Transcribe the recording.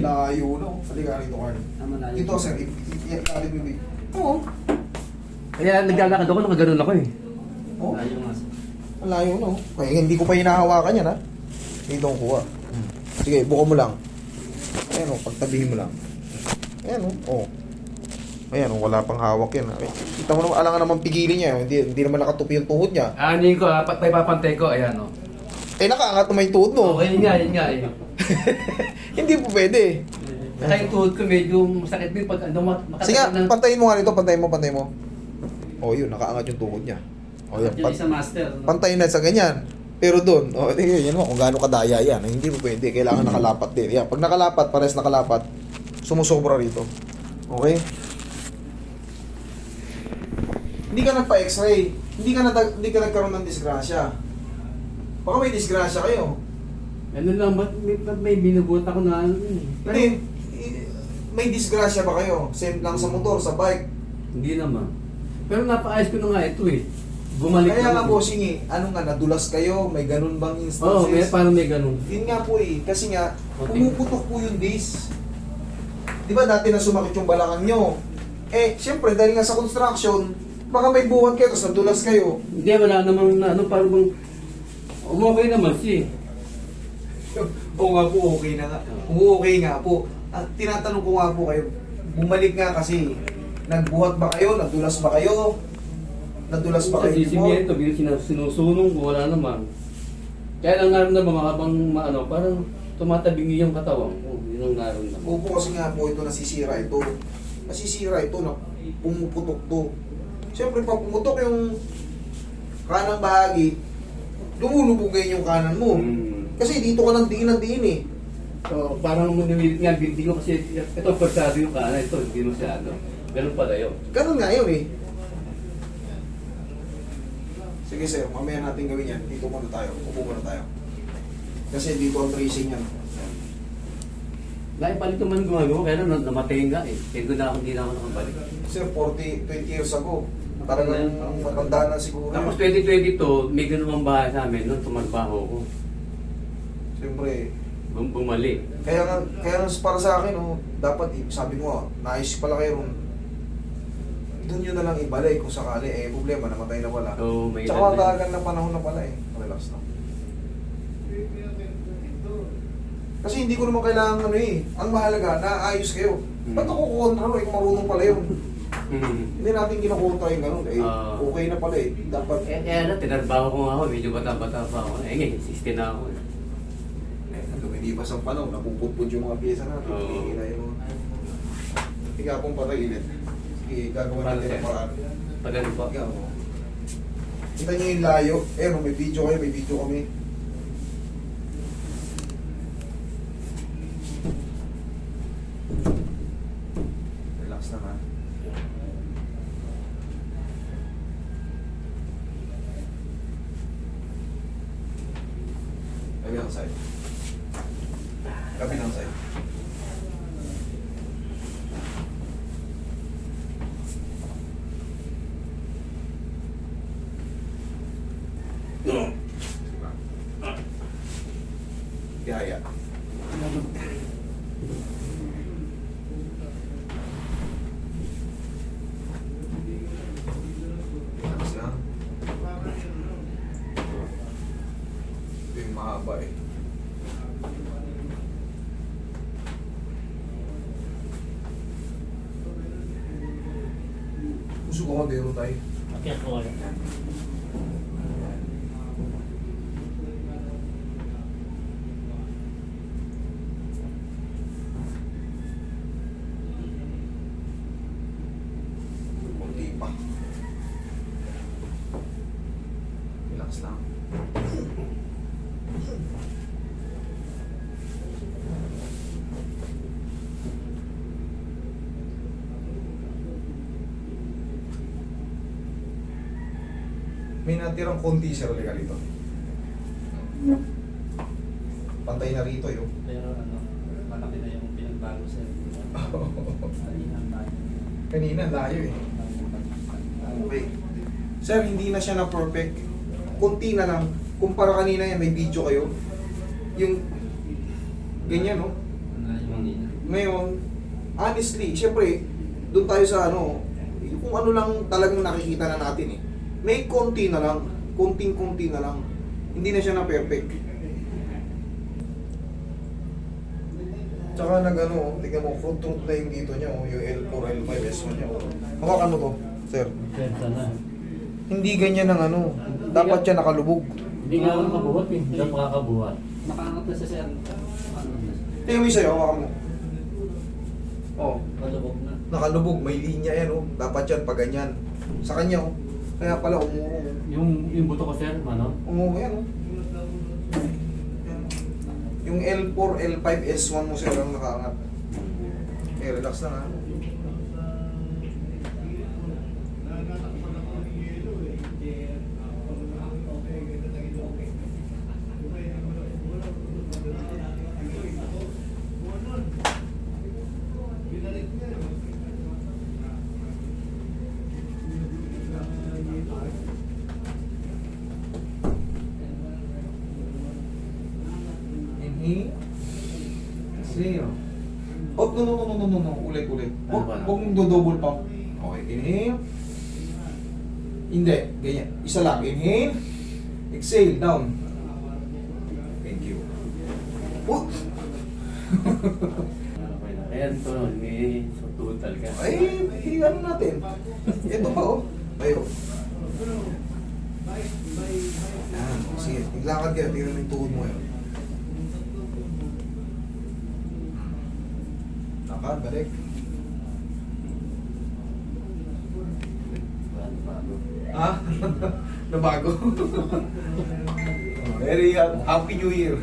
Layo na. Halika rito, Carl. Dito, sir. Ikalit mo yung Oo. Kaya naglalakad ako, nakaganon ako eh. Oh. Layo nga. Ang layo, no? Kaya hindi ko pa hinahawakan yan, ha? Dito ang kuha. Sige, buka mo lang. Ayan, o. Pagtabihin mo lang. Ayan, o. Oh. Ayan, o. Wala pang hawak yan. Ay, kita mo naman, alangan naman pigilin niya. Hindi naman nakatupi yung tuhod niya. Anin ko, papantay ko, ayan o. Eh, nakaangat naman yung tuhod mo. Okay, yun nga eh. Hindi po pwede. Kaya yung tuhod ko medyo masakit din pag Sige, pantayin mo nga nito. Pantayin mo. O, yun. Nakaangat yung tuhod niya. O, yan. Yung isa master. No? Pantayin na sa ganyan. Pero doon, yan mo, kung gaano kadaya yan. Hindi po pwede. Kailangan nakalapat din. Yan. Pag nakalapat, pares nakalapat, sumusobra rito. Okay? Hindi ka nagpa-x-ray. Hindi ka nagkaroon ng disgrasya. Baka may disgrasya kayo. Ano lang, ba't may binubuhat ako na ano eh. Hindi, may disgrasya ba kayo? Same lang sa motor, sa bike. Hindi naman. Pero napaayos ko na nga ito eh. Bumalik Kaya nga naman. bossing eh, ano nga, nadulas kayo, may ganun bang Oo, instances? parang may ganun. Yun nga po eh, kasi nga, Okay. pumuputok po yung disc. Di ba dati na sumakit yung balakang nyo? Eh, syempre, dahil nga sa construction, baka may buhat kayo, tapos nadulas kayo. Hindi, wala namang ano, parang bang... Okay naman siya eh. Oo nga po, okay na nga. Kung okay nga po, at tinatanong ko nga po kayo, bumalik nga kasi, nagbuhat ba kayo? Nadulas ba kayo? Nadulas ba kayo? Kasi simyento, sinusunong ko, wala naman. Kaya lang naramdaman habang maano, parang tumatabingi yung katawan ko. Yun ang naramdaman. Opo kasi nga po ito nasisira ito. Nasisira ito na pumuputok to. Siyempre pag pumutok yung kanang bahagi, lumulubog ngayon yung kanan mo. Kasi dito ka ng diin eh. So, parang nunilit nga, hindi ko kasi, ito persado yung kanan, ito hindi masyado. Ganun pala yun. Ganun nga yun eh. Sige sir, mamaya natin gawin yan. Dito muna tayo. Upo muna tayo. Kasi dito ang tracing yan. Naipalit naman gumagawa, kaya namatay nga eh. Kaya hindi na ako nakabalik. Sir, 20 years ago, talagang matanda na siguro. Tapos 2022, may ganun ang bahay sa amin, nung tumagbaho ko. Siyempre, Bumalik. kaya nga para sa akin, dapat, sabi ko, naayos pala kayo ron. Doon nyo na lang ibalik kung sakali, problema, namatay na wala. So, may Tsaka matagal na panahon na pala relax na. Kasi hindi ko naman kailangan ang mahalaga, naayos kayo. Ba't ako kukontra kung marunong pala yun? Hindi natin kinukontra yung ganun, okay na pala dapat. Tinarbaho ko nga ako, medyo bata-bata pa ako. Ngayon, 16 na ako. Lumipas ang panahon, napuputpud yung mga pyesa natin. Hihila yung mga... Higa pong patagilid. Sige, gagawa natin ang paraan. Pagano po? Higa mo. Kita nyo yung layo. May video kayo, may video kami. Relax naman. Kabilang side. Kabilang side. Gaya. Relax lang. Ito yung mahaba eh. Gusto ko mag-biro tayo. Okay, ako wala. Kunti pa. Relax lang. May natirang konti sir ulit rito. Pantay na rito yun. Pero ano, malaki na yung pinagbago sa kanina tayo. Kanina layo eh. Okay. Sir, hindi na siya na perfect. Kunti na lang. Kumpara kanina yan, may video kayo. Yung ganyan, no? Ano yung kanina? Ngayon, honestly, syempre, doon tayo sa ano, kung ano lang talagang nakikita na natin eh. May konti na lang, konting-konti na lang. Hindi na siya na perfect. Tsaka nag-ano, tingnan mo, fruit na yung dito niya, yung L4, L5, S1 niya. Hawakan mo to, sir. Pwenta na. Hindi ganyan ang ano, dapat siya nakalubog. Hindi nga ako nakabuhat eh. Hindi ako makakabuhat. Nakaangat na sa sir. Tingnan mo yung sa'yo, hawakan mo. Oh, Malubog na. nakalubog, may linya yan oh. Dapat yan pag ganyan. Sa kanya oh. Kaya pala umuo. Yung buto ko sir, ano? Umuo yan oh. Yung L4, L5, S1 mo sir ang nakaangat. Okay, relax lang ha. Inhale. Exhale. Oh, no. Ulit. Ano ba? Huwag mong do-double pump. Okay, inhale. Hindi, ganyan. Isa lang. Inhale. Exhale, down. Thank you. Oh! Ayan to, may total ka. Ay, ano natin? Ito pa oh. Tayo. Yan. Sige, maglakad ka. Tingnan mo yung tuhod mo yun. Lakad, balik. Bago. Ha? Nabago? Very happy New Year.